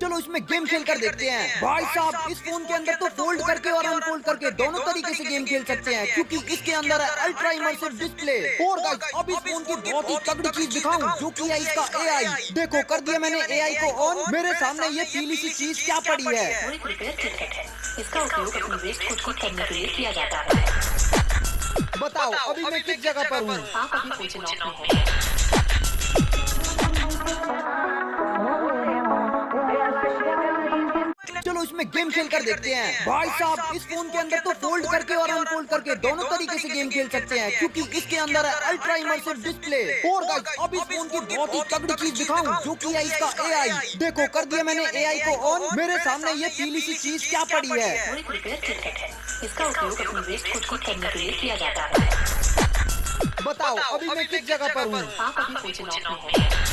चलो इसमें गेम खेल कर देखते हैं। भाई साहब इस फोन के अंदर तो फोल्ड करके और अनफोल्ड करके दोनों तरीके से गेम खेल सकते हैं, क्योंकि इसके अंदर है अल्ट्रा इमर्सिव डिस्प्ले। और गाइस अब इस फोन की बहुत ही तगड़ी चीज दिखाऊं, जो कि है इसका एआई। देखो कर दिया मैंने एआई को ऑन, मेरे सामने ये पीली सी चीज क्या पड़ी है। इसका उपयोग अपनी वेस्ट को ठीक करने के लिए किया जाता है। बताओ अभी मैं किस जगह पर हूँ? आप अभी पूछे लॉक में हैं। चलो इसमें गेम खेल कर देखते हैं। भाई साहब इस फोन के अंदर तो फोल्ड करके और अनफोल्ड करके दोनों तरीके से गेम खेल सकते हैं, क्योंकि इसके अंदर है अल्ट्रा इमर्सिव डिस्प्ले। और गाइस अब इस फोन की बहुत ही तगड़ी चीज दिखाऊं, जो कि है इसका एआई। देखो कर दिया मैंने एआई को ऑन, मेरे सामने ये पीली सी चीज क्या पड़ी है। इसका उपयोग अपनी वेस्ट को ठीक करने के लिए किया जाता है। बताओ अभी मैं किस जगह पर हूँ? आप अभी पूछे लॉक में हैं।